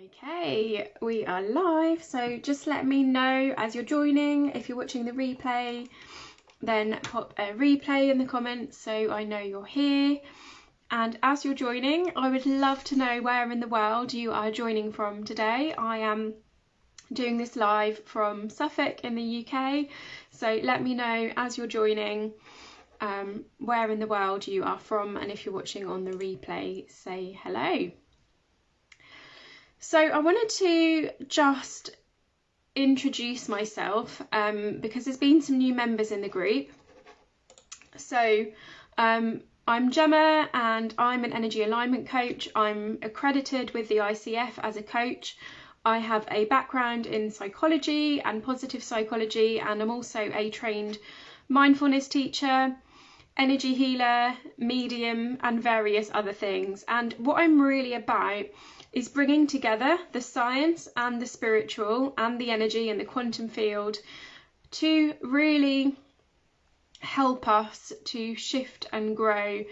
Okay, we are live, so just let me know as you're joining. If you're watching the replay, then pop a replay in the comments so I know you're here. And as you're joining, I would love to know where in the world you are joining from today. I am doing this live from Suffolk in the UK, so let me know as you're joining where in the world you are from, and if you're watching on the replay, say hello. So I wanted to just introduce myself because there's been some new members in the group. So I'm Gemma and I'm an energy alignment coach. I'm accredited with the ICF as a coach. I have a background in psychology and positive psychology, and I'm also a trained mindfulness teacher, energy healer, medium, and various other things. And what I'm really about is bringing together the science and the spiritual and the energy and the quantum field to really help us to shift and grow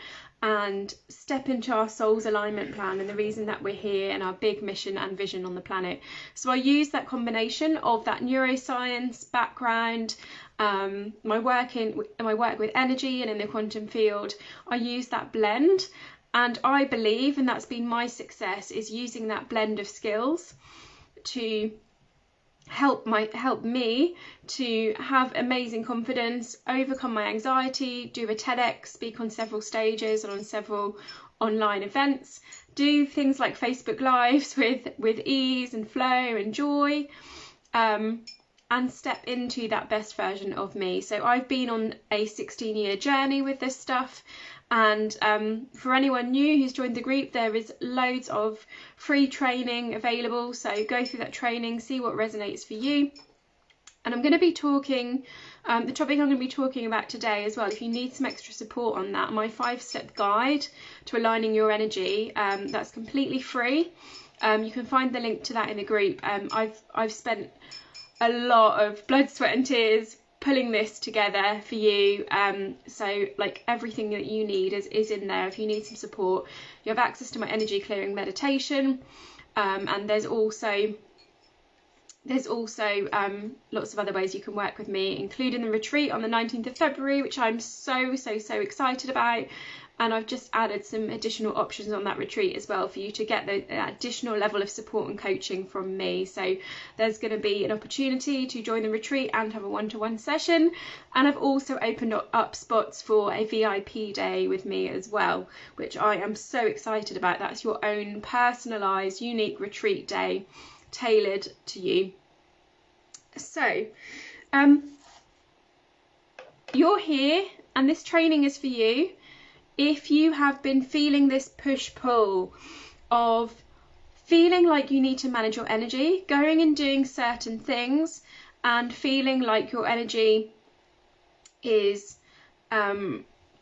and step into our soul's alignment plan and the reason that we're here and our big mission and vision on the planet. So I use that combination of that neuroscience background, my work with energy and in the quantum field. I use that blend. And I believe, and that's been my success, is using that blend of skills to help me to have amazing confidence, overcome my anxiety, do a TEDx, speak on several stages and on several online events, do things like Facebook Lives with ease and flow and joy, and step into that best version of me. So I've been on a 16-year journey with this stuff. And for anyone new who's joined the group, there is loads of free training available. So go through that training, see what resonates for you. And I'm going to be talking, the topic I'm going to be talking about today as well, if you need some extra support on that, my 5-step guide to aligning your energy, that's completely free. You can find the link to that in the group. I've spent a lot of blood, sweat and tears pulling this together for you, so like everything that you need is in there. If you need some support, you have access to my energy clearing meditation, and there's also lots of other ways you can work with me, including the retreat on the 19th of February, which I'm so excited about. And I've just added some additional options on that retreat as well for you to get the additional level of support and coaching from me. So there's going to be an opportunity to join the retreat and have a one-to-one session. And I've also opened up spots for a VIP day with me as well, which I am so excited about. That's your own personalised, unique retreat day tailored to you. So you're here and this training is for you. If you have been feeling this push-pull of feeling like you need to manage your energy, going and doing certain things and feeling like your energy is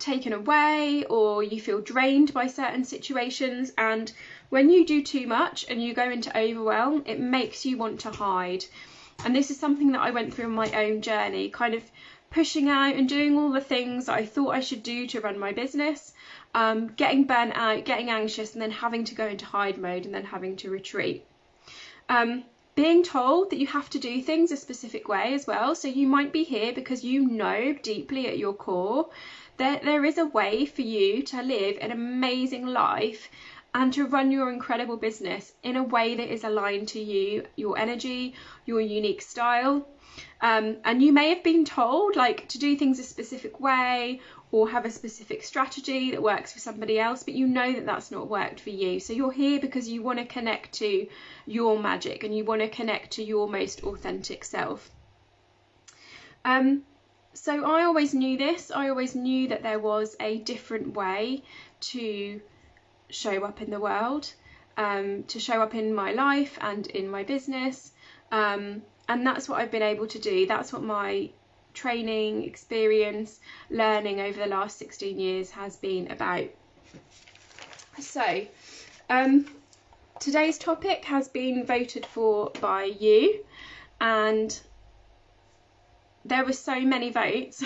taken away, or you feel drained by certain situations, and when you do too much and you go into overwhelm, it makes you want to hide. And this is something that I went through on my own journey, kind of pushing out and doing all the things that I thought I should do to run my business, getting burnt out, getting anxious, and then having to go into hide mode and then having to retreat. Being told that you have to do things a specific way as well. So you might be here because you know deeply at your core that there is a way for you to live an amazing life and to run your incredible business in a way that is aligned to you, your energy, your unique style. And you may have been told like to do things a specific way or have a specific strategy that works for somebody else, but you know that that's not worked for you. So you're here because you want to connect to your magic and you want to connect to your most authentic self. So I always knew this. I always knew that there was a different way to show up in the world, to show up in my life and in my business. And that's what I've been able to do. That's what my training, experience, learning over the last 16 years has been about. So today's topic has been voted for by you, and there were so many votes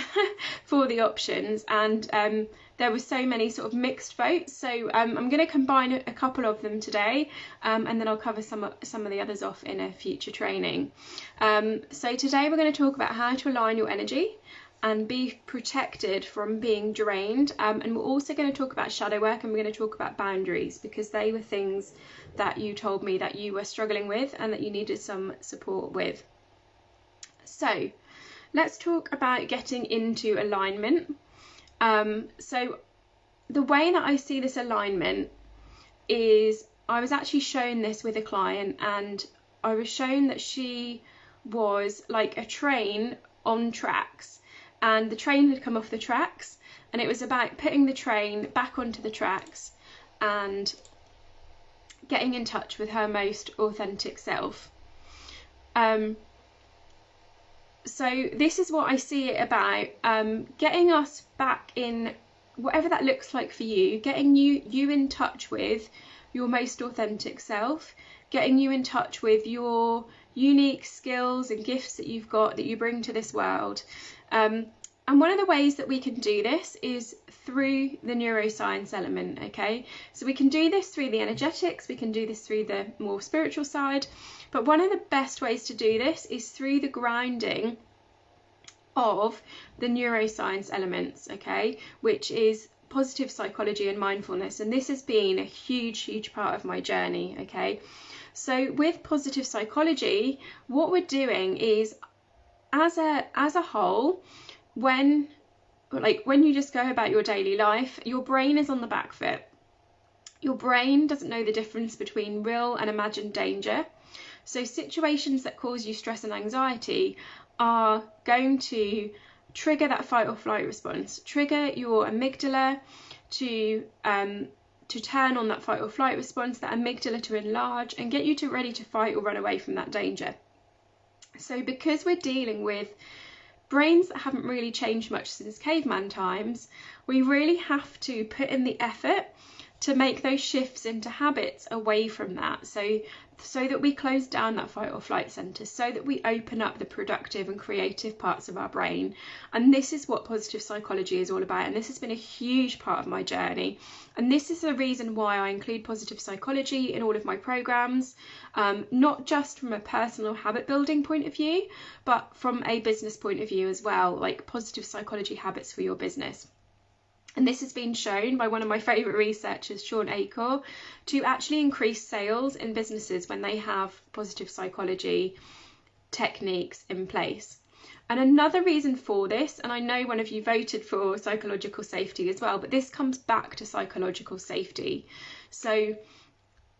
for the options, and there were so many sort of mixed votes, so I'm going to combine a couple of them today, and then I'll cover some of the others off in a future training. So today we're going to talk about how to align your energy and be protected from being drained, and we're also going to talk about shadow work, and we're going to talk about boundaries, because they were things that you told me that you were struggling with and that you needed some support with. So let's talk about getting into alignment. So the way that I see this alignment is, I was actually shown this with a client, and I was shown that she was like a train on tracks, and the train had come off the tracks, and it was about putting the train back onto the tracks and getting in touch with her most authentic self. So this is what I see it about, getting us back in, whatever that looks like for you, getting you in touch with your most authentic self, getting you in touch with your unique skills and gifts that you've got, that you bring to this world. And one of the ways that we can do this is through the neuroscience element, okay? So we can do this through the energetics, we can do this through the more spiritual side, but one of the best ways to do this is through the grounding of the neuroscience elements, okay? Which is positive psychology and mindfulness, and this has been a huge part of my journey, okay? So with positive psychology, what we're doing is, as a whole, when you just go about your daily life, your brain is on the back foot. Your brain doesn't know the difference between real and imagined danger. So situations that cause you stress and anxiety are going to trigger that fight or flight response, trigger your amygdala to turn on that fight or flight response, that amygdala to enlarge and get you ready to fight or run away from that danger. So because we're dealing with brains that haven't really changed much since caveman times, we really have to put in the effort to make those shifts into habits away from that, so that we close down that fight or flight center, so that we open up the productive and creative parts of our brain. And this is what positive psychology is all about, and this has been a huge part of my journey, and this is the reason why I include positive psychology in all of my programs, not just from a personal habit building point of view, but from a business point of view as well, like positive psychology habits for your business. And this has been shown by one of my favourite researchers, Sean Acor, to actually increase sales in businesses when they have positive psychology techniques in place. And another reason for this, and I know one of you voted for psychological safety as well, but this comes back to psychological safety. So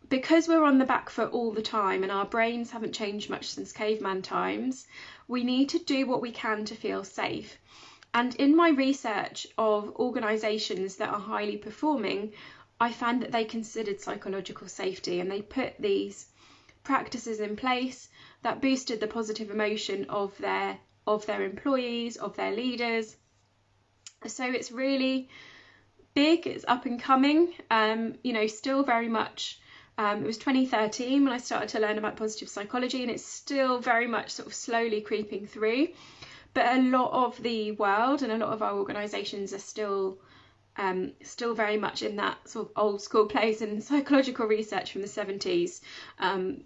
because we're on the back foot all the time and our brains haven't changed much since caveman times, we need to do what we can to feel safe. And in my research of organisations that are highly performing, I found that they considered psychological safety, and they put these practices in place that boosted the positive emotion of their employees, of their leaders. So it's really big, it's up and coming, still very much, it was 2013 when I started to learn about positive psychology, and it's still very much sort of slowly creeping through. But a lot of the world and a lot of our organisations are still very much in that sort of old school place in psychological research from the 70s.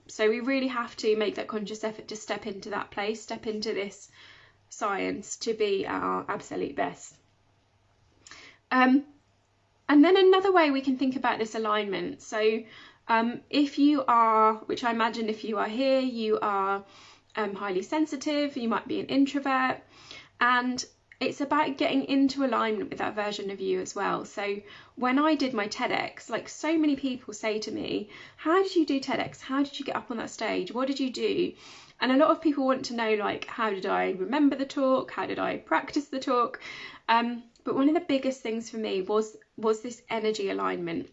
So we really have to make that conscious effort to step into that place, step into this science to be at our absolute best. And then another way we can think about this alignment. So if you are, which I imagine if you are here, you are highly sensitive, you might be an introvert, and it's about getting into alignment with that version of you as well. So when I did my TEDx, like so many people say to me, how did you do TEDx? How did you get up on that stage? What did you do? And a lot of people want to know, like, how did I remember the talk? How did I practice the talk? But one of the biggest things for me was this energy alignment.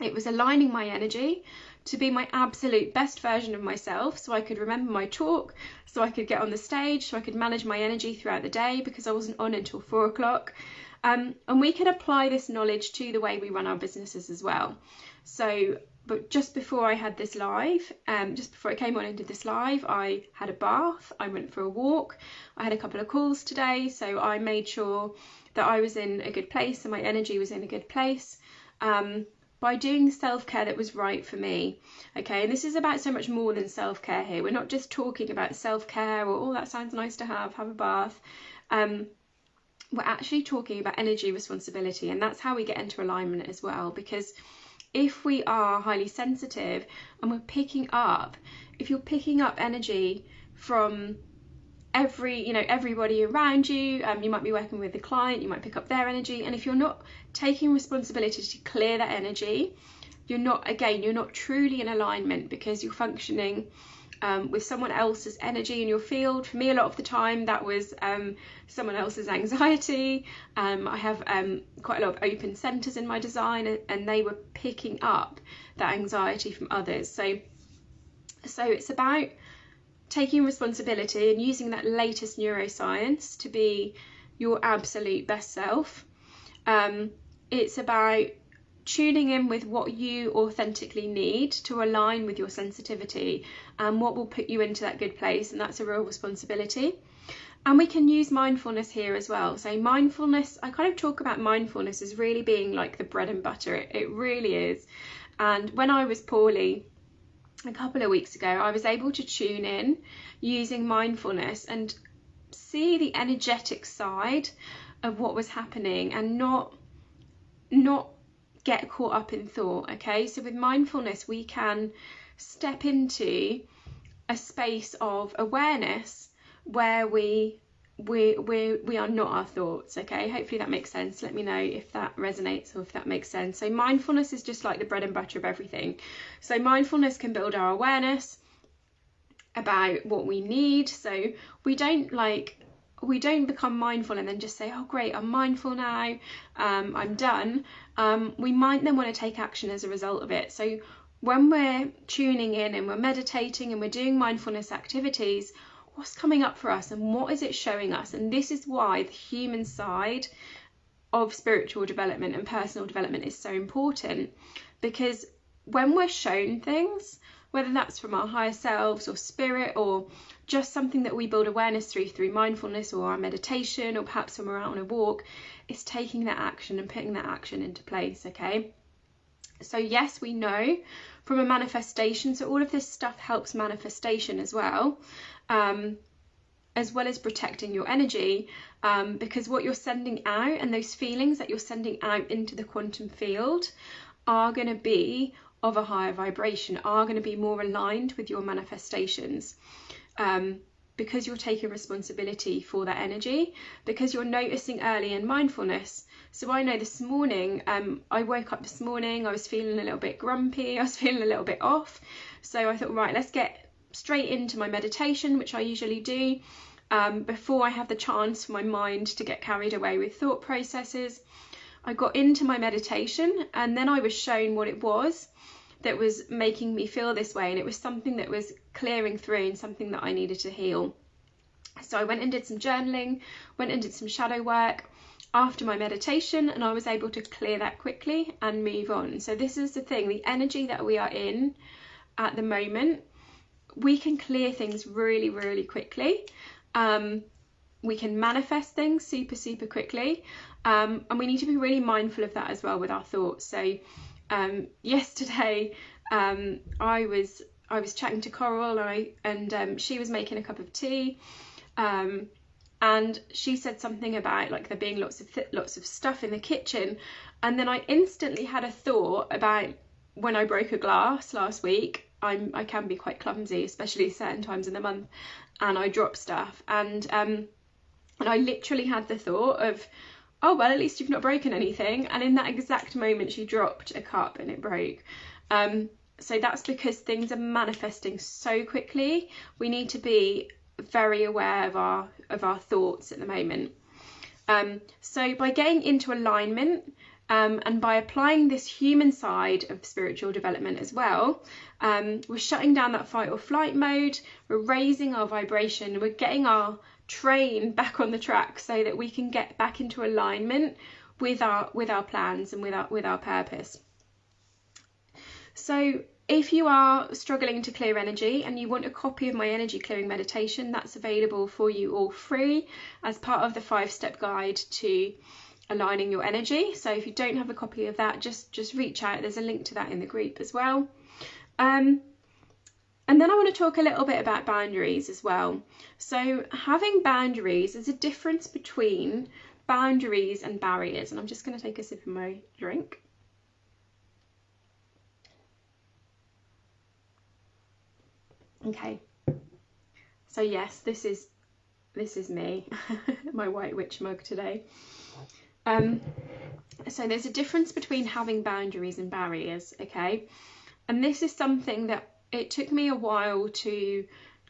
It was aligning my energy to be my absolute best version of myself, so I could remember my talk, so I could get on the stage, so I could manage my energy throughout the day, because I wasn't on until 4 o'clock. And we can apply this knowledge to the way we run our businesses as well. So, but just before I had this live, just before I came on and did this live, I had a bath, I went for a walk, I had a couple of calls today, so I made sure that I was in a good place and my energy was in a good place, by doing self-care that was right for me. Okay, and this is about so much more than self-care here. We're not just talking about self-care or, oh, that sounds nice to have a bath. We're actually talking about energy responsibility, and that's how we get into alignment as well. Because if we are highly sensitive and we're if you're picking up energy from everybody around you, you might be working with a client, you might pick up their energy, and if you're not taking responsibility to clear that energy, you're not truly in alignment, because you're functioning with someone else's energy in your field. For me, a lot of the time that was someone else's anxiety. I have quite a lot of open centers in my design, and they were picking up that anxiety from others. So it's about taking responsibility and using that latest neuroscience to be your absolute best self. It's about tuning in with what you authentically need to align with your sensitivity and what will put you into that good place, and that's a real responsibility. And we can use mindfulness here as well. So mindfulness, I kind of talk about mindfulness as really being like the bread and butter. It really is. And when I was poorly a couple of weeks ago, I was able to tune in using mindfulness and see the energetic side of what was happening and not get caught up in thought. Okay, so with mindfulness we can step into a space of awareness where we are not our thoughts. Okay, hopefully that makes sense. Let me know if that resonates or if that makes sense. So mindfulness is just like the bread and butter of everything. So mindfulness can build our awareness about what we need. So we don't become mindful and then just say, oh great, I'm mindful now, I'm done. We might then want to take action as a result of it. So when we're tuning in and we're meditating and we're doing mindfulness activities, what's coming up for us and what is it showing us? And this is why the human side of spiritual development and personal development is so important, because when we're shown things, whether that's from our higher selves or spirit or just something that we build awareness through mindfulness or our meditation, or perhaps when we're out on a walk, it's taking that action and putting that action into place. Okay, so yes, we know from a manifestation, so all of this stuff helps manifestation as well as protecting your energy, because what you're sending out and those feelings that you're sending out into the quantum field are going to be of a higher vibration, are going to be more aligned with your manifestations, because you're taking responsibility for that energy, because you're noticing early in mindfulness. So I know this morning, I woke up this morning, I was feeling a little bit grumpy, I was feeling a little bit off. So I thought, right, let's get straight into my meditation, which I usually do, before I have the chance for my mind to get carried away with thought processes. I got into my meditation and then I was shown what it was that was making me feel this way, and it was something that was clearing through and something that I needed to heal. So I went and did some journaling, went and did some shadow work after my meditation, and I was able to clear that quickly and move on. So this is the thing, the energy that we are in at the moment, we can clear things really, really quickly. We can manifest things super quickly, and we need to be really mindful of that as well with our thoughts. So yesterday I was chatting to Coral, and she was making a cup of tea, and she said something about like there being lots of stuff in the kitchen, and then I instantly had a thought about when I broke a glass last week. I can be quite clumsy, especially certain times in the month, and I drop stuff, and I literally had the thought of, oh well, at least you've not broken anything. And in that exact moment she dropped a cup and it broke. So that's because things are manifesting so quickly. We need to be very aware of our thoughts at the moment. So by getting into alignment, and by applying this human side of spiritual development as well, we're shutting down that fight or flight mode, we're raising our vibration, we're getting our train back on the track so that we can get back into alignment with our plans and with our purpose. So if you are struggling to clear energy and you want a copy of my energy clearing meditation, that's available for you all free as part of the 5-step guide to aligning your energy. So if you don't have a copy of that, just reach out. There's a link to that in the group as well. And then I want to talk a little bit about boundaries as well. So having boundaries, there's a difference between boundaries and barriers. And I'm just going to take a sip of my drink. Okay. So yes, this is me, my White Witch mug today. So there's a difference between having boundaries and barriers, okay? And this is something that it took me a while to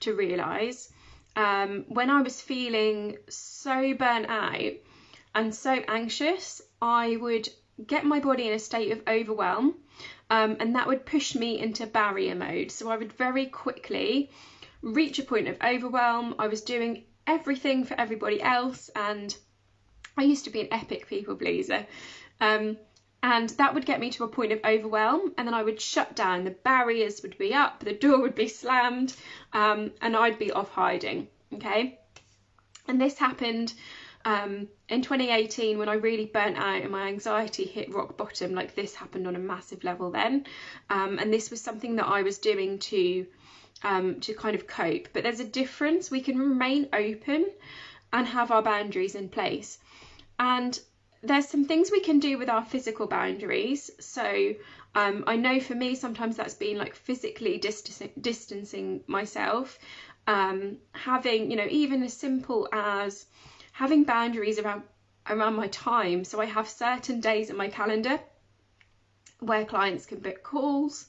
realise. When I was feeling so burnt out and so anxious, I would get my body in a state of overwhelm, and that would push me into barrier mode. So I would very quickly reach a point of overwhelm. I was doing everything for everybody else, and I used to be an epic people pleaser. And that would get me to a point of overwhelm, and then I would shut down. The barriers would be up, the door would be slammed, and I'd be off hiding, okay? And this happened in 2018 when I really burnt out and my anxiety hit rock bottom. Like, this happened on a massive level then, and this was something that I was doing to kind of cope. But there's a difference. We can remain open and have our boundaries in place, and there's some things we can do with our physical boundaries. So I know for me, sometimes that's been like physically distancing myself, having, you know, even as simple as having boundaries around my time. So I have certain days in my calendar where clients can book calls.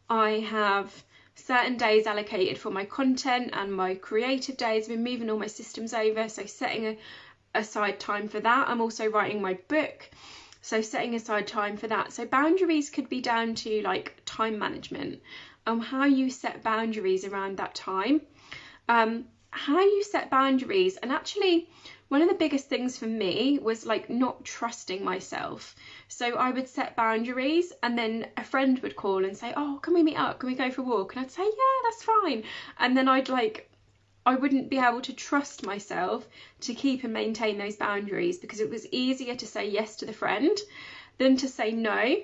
I have certain days allocated for my content and my creative days. I've been moving all my systems over, so setting aside time for that. I'm also writing my book, so setting aside time for that. So boundaries could be down to like time management, how you set boundaries around that time, how you set boundaries. And actually one of the biggest things for me was like not trusting myself. So I would set boundaries, and then a friend would call and say, oh, can we meet up, can we go for a walk? And I'd say, yeah, that's fine. And then I wouldn't be able to trust myself to keep and maintain those boundaries, because it was easier to say yes to the friend than to say no.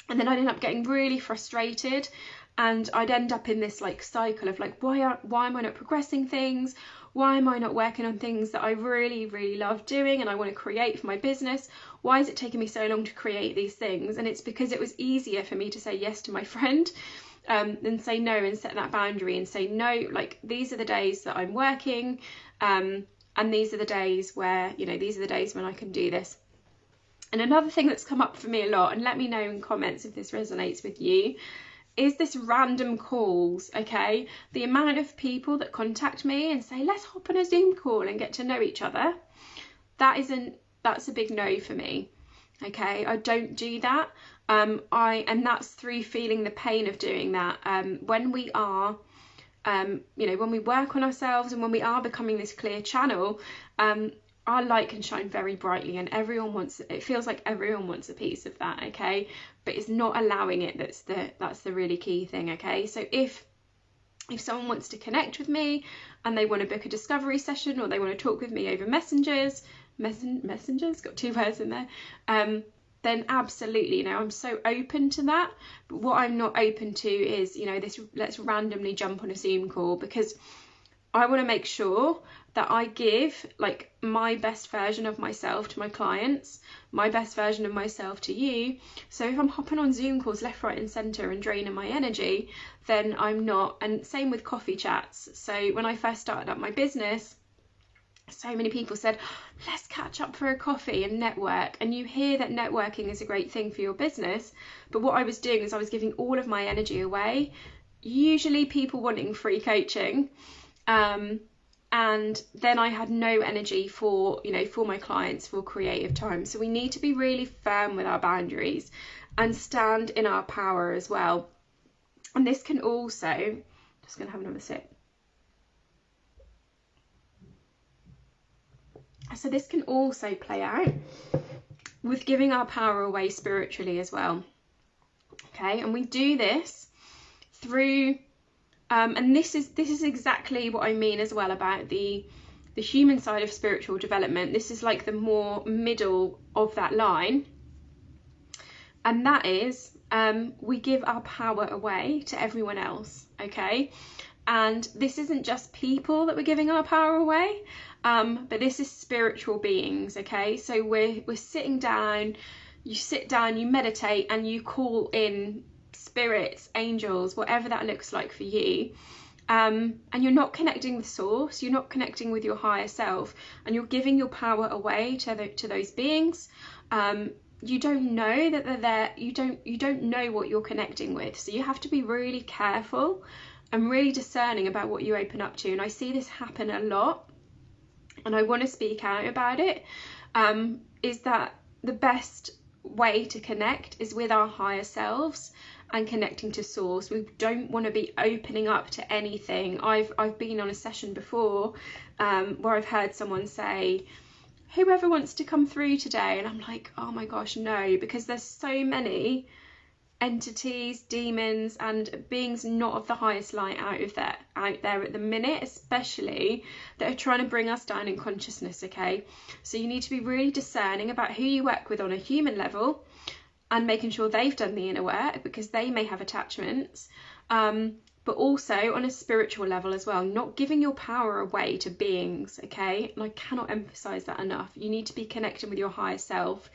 And then I'd end up getting really frustrated, and I'd end up in this like cycle of like, why am I not progressing things? Why am I not working on things that I really, really love doing and I want to create for my business? Why is it taking me so long to create these things? And it's because it was easier for me to say yes to my friend than say no, and set that boundary and say no, like, these are the days that I'm working, and these are the days where, you know, these are the days when I can do this. And another thing that's come up for me a lot, and let me know in comments if this resonates with you, is this random calls, okay? The amount of people that contact me and say, let's hop on a Zoom call and get to know each other, that's a big no for me, okay? I don't do that. And that's through feeling the pain of doing that. When we are, you know, when we work on ourselves and when we are becoming this clear channel, our light can shine very brightly, and it feels like everyone wants a piece of that, okay? But it's not allowing it that's the really key thing, okay? So if someone wants to connect with me and they want to book a discovery session, or they want to talk with me over messengers, got 2 words in there, then absolutely, you know, I'm so open to that. But what I'm not open to is, you know, this let's randomly jump on a Zoom call, because I want to make sure that I give like my best version of myself to my clients, my best version of myself to you. So if I'm hopping on Zoom calls left, right and centre and draining my energy, then I'm not. And same with coffee chats. So when I first started up my business, so many people said, let's catch up for a coffee and network. And you hear that networking is a great thing for your business, but what I was doing is I was giving all of my energy away, usually people wanting free coaching, and then I had no energy for, you know, for my clients, for creative time. So we need to be really firm with our boundaries and stand in our power as well. And this can also, just gonna have another sip. So this can also play out with giving our power away spiritually as well. Okay, and we do this through and this is exactly what I mean as well about the human side of spiritual development. This is like the more middle of that line, and that is we give our power away to everyone else. Okay, and this isn't just people that we're giving our power away, but this is spiritual beings. Okay, so we're sitting down, you sit down, you meditate, and you call in spirits, angels, whatever that looks like for you, and you're not connecting with source, you're not connecting with your higher self, and you're giving your power away to those beings. You don't know that they're there, you don't know what you're connecting with, so you have to be really careful and really discerning about what you open up to. And I see this happen a lot, and I want to speak out about it. Is that the best way to connect is with our higher selves and connecting to source. We don't want to be opening up to anything. I've been on a session before where I've heard someone say, whoever wants to come through today, and I'm like, oh my gosh, no, because there's so many entities, demons, and beings not of the highest light out there at the minute, especially, that are trying to bring us down in consciousness. Okay, so you need to be really discerning about who you work with on a human level, and making sure they've done the inner work, because they may have attachments, but also on a spiritual level as well, not giving your power away to beings. Okay, and I cannot emphasize that enough. You need to be connecting with your higher self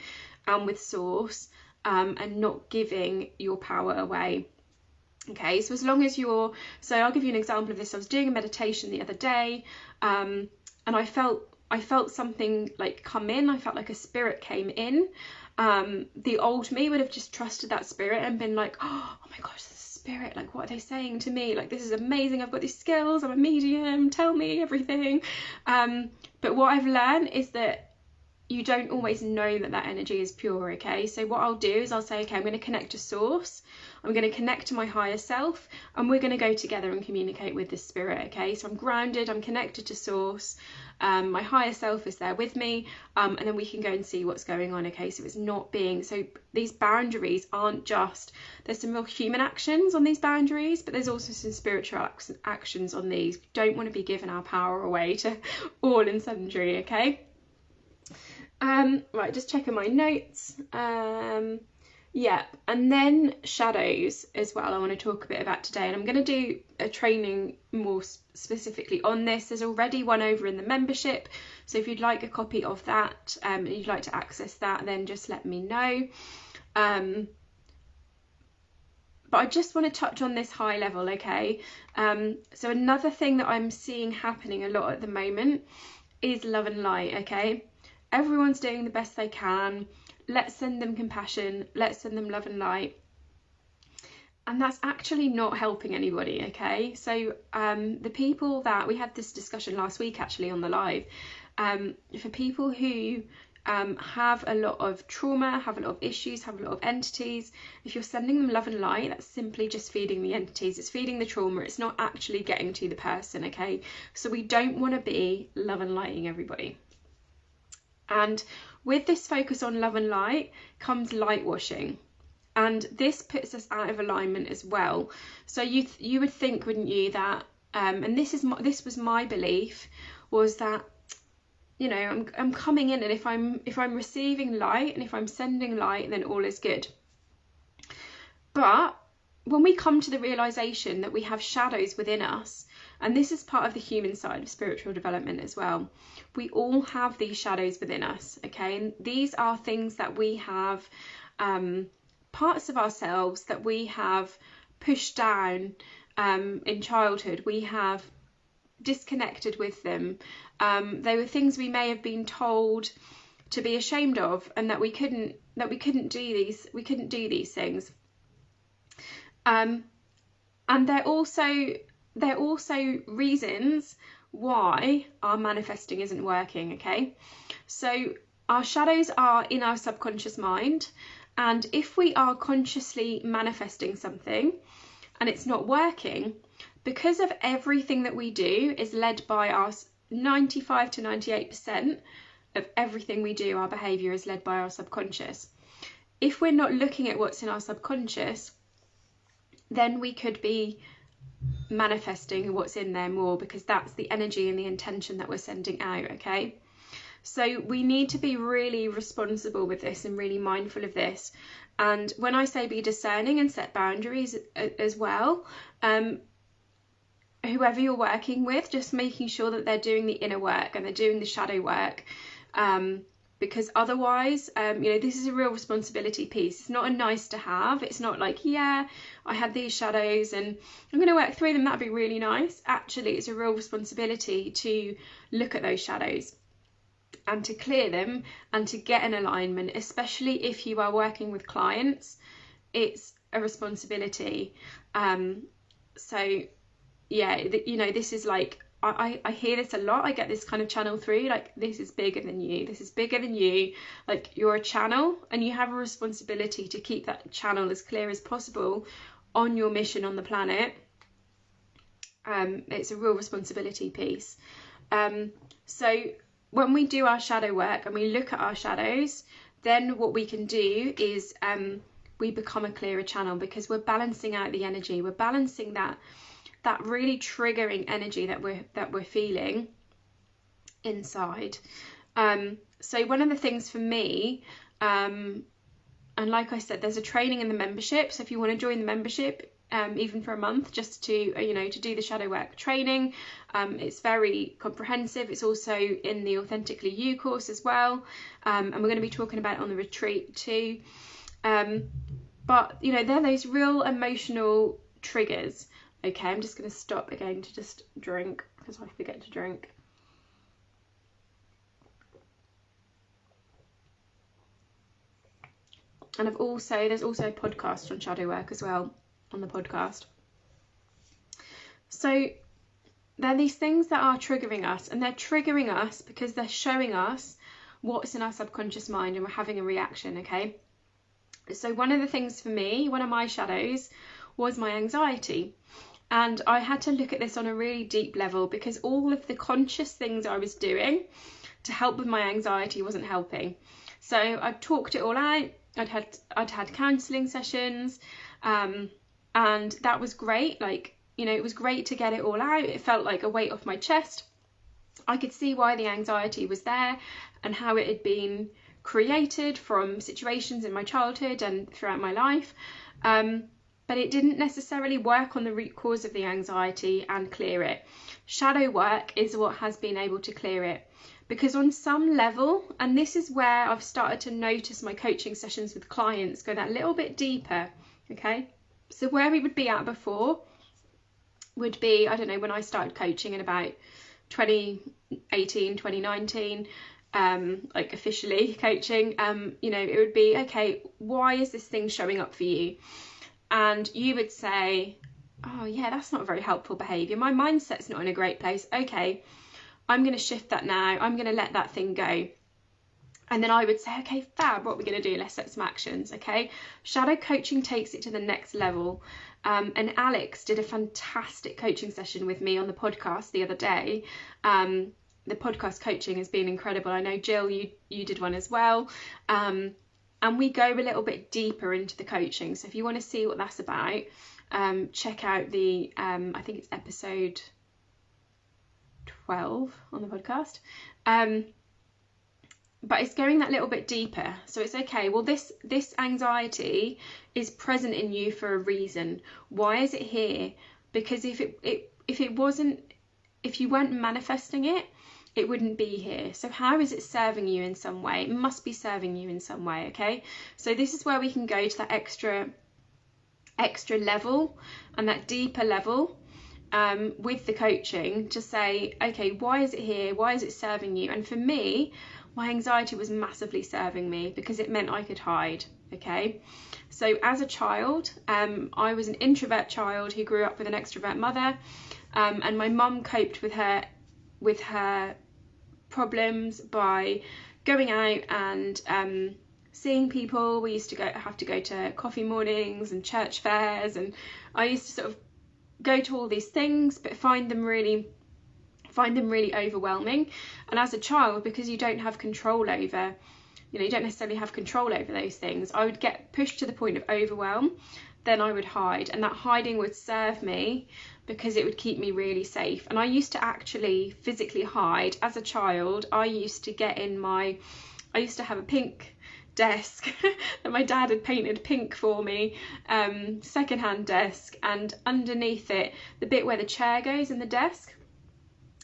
and with source, and not giving your power away. Okay, so as long as so I'll give you an example of this. I was doing a meditation the other day, and I felt something like come in. I felt like a spirit came in. The old me would have just trusted that spirit and been like, oh my gosh, this is spirit, like, what are they saying to me? Like, this is amazing, I've got these skills, I'm a medium, tell me everything. But what I've learned is that you don't always know that energy is pure. Okay, so what I'll do is I'll say, okay, I'm going to connect to source, I'm going to connect to my higher self, and we're going to go together and communicate with this spirit. Okay, so I'm grounded, I'm connected to source, my higher self is there with me, and then we can go and see what's going on. Okay, so it's not being, so these boundaries aren't just, there's some real human actions on these boundaries, but there's also some spiritual actions on these. We don't want to be giving our power away to all and sundry. Okay. Right, just checking my notes. Yeah, and then shadows as well I want to talk a bit about today, and I'm going to do a training more specifically on this. There's already one over in the membership, so if you'd like a copy of that, and you'd like to access that, then just let me know. But I just want to touch on this high level. Okay, so another thing that I'm seeing happening a lot at the moment is love and light. Okay, everyone's doing the best they can. Let's send them compassion, let's send them love and light. And that's actually not helping anybody. Okay, so the people that, we had this discussion last week actually on the live, for people who have a lot of trauma, have a lot of issues, have a lot of entities, if you're sending them love and light, that's simply just feeding the entities, it's feeding the trauma, it's not actually getting to the person. Okay, so we don't want to be love and lighting everybody. And with this focus on love and light comes light washing, and this puts us out of alignment as well. So you would think, wouldn't you, that and this was my belief, was that, you know, I'm coming in, and if I'm receiving light and if I'm sending light, then all is good. But when we come to the realization that we have shadows within us, and this is part of the human side of spiritual development as well, we all have these shadows within us. Okay, and these are things that we have, parts of ourselves that we have pushed down in childhood. We have disconnected with them. They were things we may have been told to be ashamed of, and that we couldn't do these things. And they're also reasons why our manifesting isn't working. Okay, so our shadows are in our subconscious mind, and if we are consciously manifesting something and it's not working, because of everything that we do is led by our 95 to 98% of everything we do, our behavior is led by our subconscious. If we're not looking at what's in our subconscious, then we could be manifesting what's in there more, because that's the energy and the intention that we're sending out. Okay, so we need to be really responsible with this and really mindful of this. And when I say be discerning and set boundaries as well, whoever you're working with, just making sure that they're doing the inner work and they're doing the shadow work, because otherwise, this is a real responsibility piece. It's not a nice to have. It's not like, yeah, I had these shadows and I'm going to work through them, that'd be really nice. Actually, it's a real responsibility to look at those shadows and to clear them and to get an alignment, especially if you are working with clients. It's a responsibility. So yeah, this is like, I hear this a lot. I get this kind of channel through, like, this is bigger than you, this is bigger than you. Like, you're a channel and you have a responsibility to keep that channel as clear as possible on your mission on the planet. It's a real responsibility piece. So when we do our shadow work and we look at our shadows, then what we can do is we become a clearer channel, because we're balancing out the energy. We're balancing that really triggering energy that we're feeling inside. So one of the things for me, and like I said, there's a training in the membership. So if you want to join the membership, even for a month, just to to do the shadow work training, it's very comprehensive. It's also in the Authentically You course as well, and we're going to be talking about it on the retreat too. But they're those real emotional triggers. Okay, I'm just going to stop again to just drink, because I forget to drink. And there's also a podcast on shadow work as well, on the podcast. So they're these things that are triggering us, and they're triggering us because they're showing us what's in our subconscious mind, and we're having a reaction. Okay, so one of the things for me, one of my shadows, was my anxiety. And I had to look at this on a really deep level, because all of the conscious things I was doing to help with my anxiety wasn't helping. So I talked it all out. I'd had counselling sessions, and that was great. Like, it was great to get it all out. It felt like a weight off my chest. I could see why the anxiety was there and how it had been created from situations in my childhood and throughout my life. But it didn't necessarily work on the root cause of the anxiety and clear it. Shadow work is what has been able to clear it, because on some level, and this is where I've started to notice my coaching sessions with clients go that little bit deeper. Okay, so where we would be at before would be, I don't know, when I started coaching in about 2018, 2019, like officially coaching, it would be, okay, why is this thing showing up for you? And you would say, oh yeah, that's not very helpful behaviour. My mindset's not in a great place. Okay, I'm going to shift that now. I'm going to let that thing go. And then I would say, okay, fab, what are we going to do? Let's set some actions. Okay, shadow coaching takes it to the next level. And Alex did a fantastic coaching session with me on the podcast the other day. The podcast coaching has been incredible. I know, Jill, you did one as well. And we go a little bit deeper into the coaching. So if you want to see what that's about, check out the, I think it's episode 12 on the podcast. But it's going that little bit deeper. So it's okay, well, this anxiety is present in you for a reason. Why is it here? Because if you weren't manifesting it, it wouldn't be here. So how is it serving you in some way? It must be serving you in some way. Okay, so this is where we can go to that extra level and that deeper level with the coaching, to say, okay, why is it here? Why is it serving you? And for me, my anxiety was massively serving me, because it meant I could hide. Okay, so as a child, I was an introvert child who grew up with an extrovert mother, and my mum coped with her problems by going out and seeing people. We used to have to go to coffee mornings and church fairs, and I used to sort of go to all these things but find them really overwhelming. And as a child, because you don't have control over, you don't necessarily have control over those things, I would get pushed to the point of overwhelm, then I would hide, and that hiding would serve me because it would keep me really safe. And I used to actually physically hide. As a child, I used to have a pink desk that my dad had painted pink for me, secondhand desk, and underneath it, the bit where the chair goes in the desk,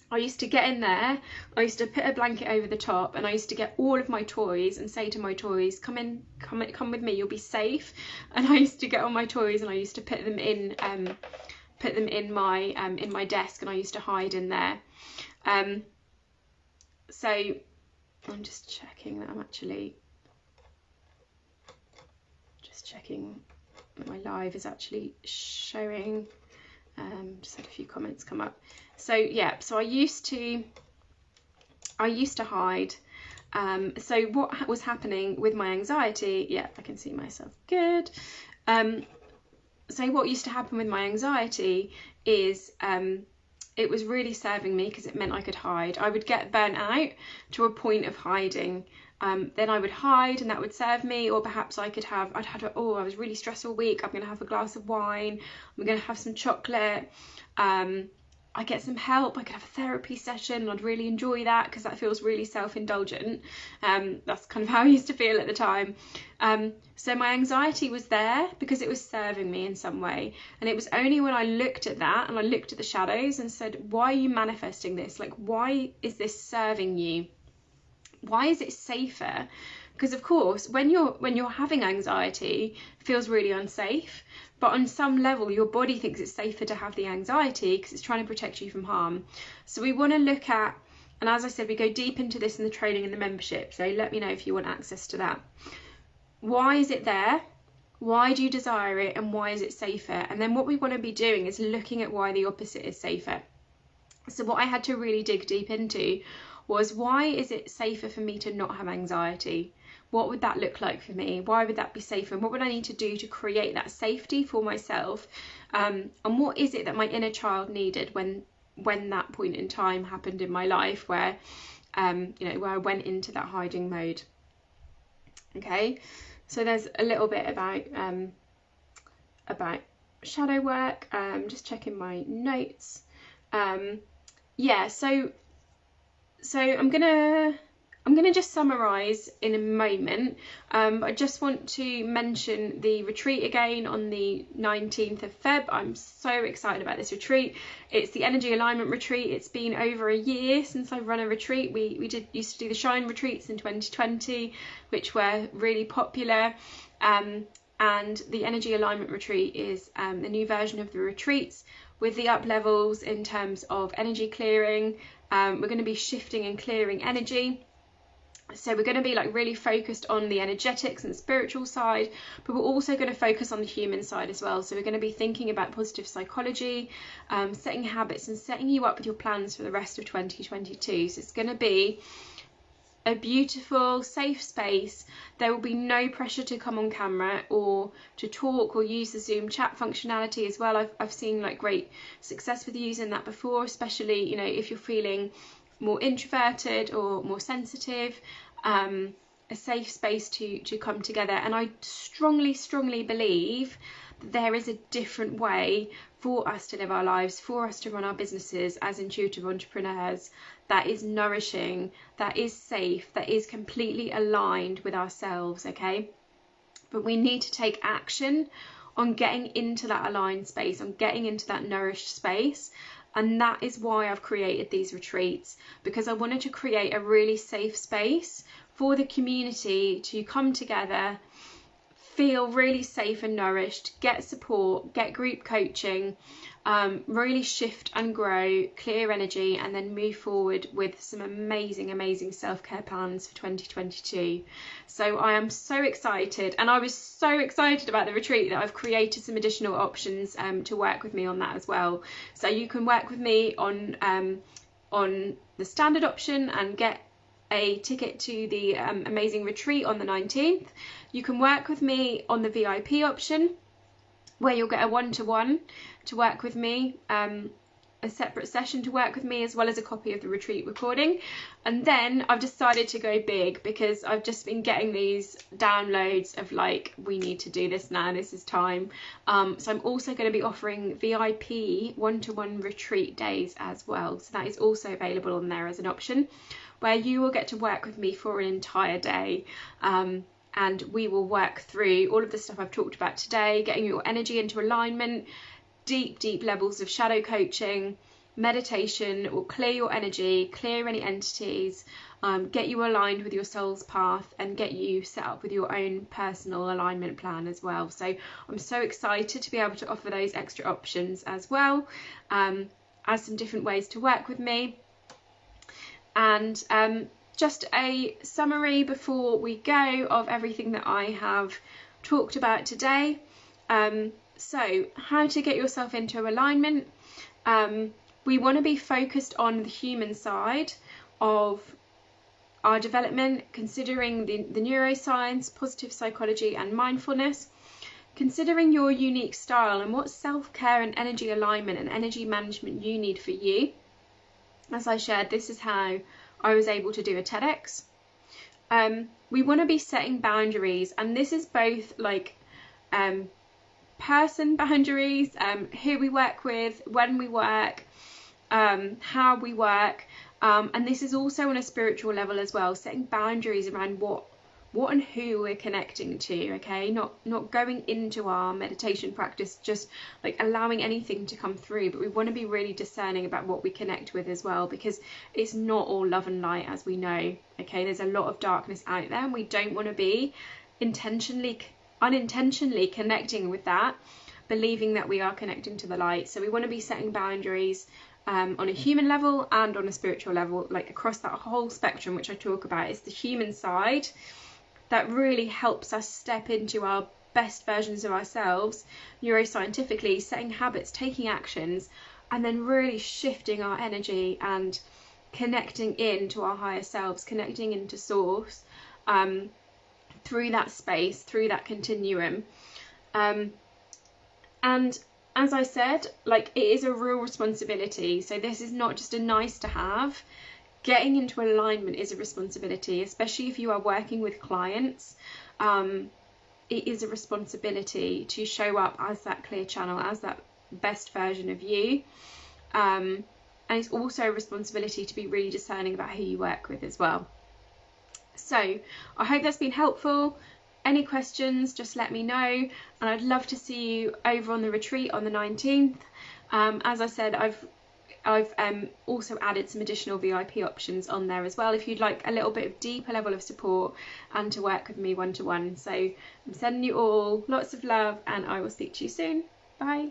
I used to get in there, I used to put a blanket over the top, and I used to get all of my toys and say to my toys, come with me, you'll be safe. And I used to get all my toys and I used to put them in my desk, and I used to hide in there. So I'm just checking that that my live is actually showing. Just had a few comments come up. So yeah, so I used to hide. So what was happening with my anxiety, yeah, I can see myself good. So what used to happen with my anxiety is it was really serving me because it meant I could hide. I would get burnt out to a point of hiding. Then I would hide, and that would serve me. Or perhaps I was really stressed all week, I'm going to have a glass of wine, I'm going to have some chocolate, I get some help, I could have a therapy session, and I'd really enjoy that because that feels really self-indulgent. That's kind of how I used to feel at the time. So my anxiety was there because it was serving me in some way, and it was only when I looked at that and I looked at the shadows and said, why are you manifesting this? Like, why is this serving you? Why is it safer? Because of course, when you're having anxiety, it feels really unsafe. But on some level, your body thinks it's safer to have the anxiety because it's trying to protect you from harm. So we want to look at, and as I said, we go deep into this in the training and the membership. So let me know if you want access to that. Why is it there? Why do you desire it? And why is it safer? And then what we want to be doing is looking at why the opposite is safer. So what I had to really dig deep into was, why is it safer for me to not have anxiety? What would that look like for me? Why would that be safer? And what would I need to do to create that safety for myself? And what is it that my inner child needed when that point in time happened in my life where, where I went into that hiding mode? Okay, so there's a little bit about shadow work. Just checking my notes. Yeah, so I'm gonna just summarize in a moment. I just want to mention the retreat again on the 19th of Feb. I'm so excited about this retreat. It's the energy alignment retreat. It's been over a year since I've run a retreat. We used to do the Shine retreats in 2020, which were really popular. And the energy alignment retreat is the new version of the retreats with the up levels in terms of energy clearing. We're going to be shifting and clearing energy. So we're going to be like really focused on the energetics and spiritual side, but we're also going to focus on the human side as well. So we're going to be thinking about positive psychology, setting habits, and setting you up with your plans for the rest of 2022. So it's going to be a beautiful, safe space. There will be no pressure to come on camera or to talk or use the Zoom chat functionality as well. I've seen like great success with using that before, especially, if you're feeling more introverted or more sensitive. A safe space to come together. And I strongly believe that there is a different way for us to live our lives, for us to run our businesses as intuitive entrepreneurs, that is nourishing, that is safe, that is completely aligned with ourselves, okay? But we need to take action on getting into that aligned space, on getting into that nourished space. And that is why I've created these retreats, because I wanted to create a really safe space for the community to come together, feel really safe and nourished, get support, get group coaching, really shift and grow, clear energy, and then move forward with some amazing self-care plans for 2022. So I am so excited, and I was so excited about the retreat that I've created some additional options to work with me on that as well. So you can work with me on the standard option and get a ticket to the amazing retreat on the 19th. You can work with me on the VIP option, where you'll get a one-to-one to work with me a separate session to work with me, as well as a copy of the retreat recording. And then I've decided to go big, because I've just been getting these downloads of like, we need to do this now, this is time. So I'm also going to be offering VIP one-to-one retreat days as well, so that is also available on there as an option, where you will get to work with me for an entire day. And we will work through all of the stuff I've talked about today, getting your energy into alignment, deep levels of shadow coaching, meditation. It will clear your energy, clear any entities, get you aligned with your soul's path, and get you set up with your own personal alignment plan as well. So I'm so excited to be able to offer those extra options as well, as some different ways to work with me. And just a summary before we go of everything that I have talked about today. So how to get yourself into alignment. We want to be focused on the human side of our development, considering the neuroscience, positive psychology and mindfulness, considering your unique style and what self-care and energy alignment and energy management you need for you. As I shared, this is how I was able to do a TEDx. We want to be setting boundaries, and this is both like person boundaries, who we work with, when we work, how we work, and this is also on a spiritual level as well, setting boundaries around what and who we're connecting to. Okay, not going into our meditation practice just like allowing anything to come through, but we want to be really discerning about what we connect with as well, because it's not all love and light, as we know. Okay, there's a lot of darkness out there, and we don't want to be unintentionally connecting with that, believing that we are connecting to the light. So we want to be setting boundaries on a human level and on a spiritual level, like across that whole spectrum, which I talk about. It's the human side that really helps us step into our best versions of ourselves neuroscientifically, setting habits, taking actions, and then really shifting our energy and connecting into our higher selves, connecting into source, through that space, through that continuum. And as I said, like, it is a real responsibility. So this is not just a nice to have. Getting into alignment is a responsibility, especially if you are working with clients. It is a responsibility to show up as that clear channel, as that best version of you. And it's also a responsibility to be really discerning about who you work with as well. So I hope that's been helpful. Any questions, just let me know, and I'd love to see you over on the retreat on the 19th. As I said, I've also added some additional VIP options on there as well, if you'd like a little bit of deeper level of support and to work with me one-to-one. So I'm sending you all lots of love, and I will speak to you soon. Bye.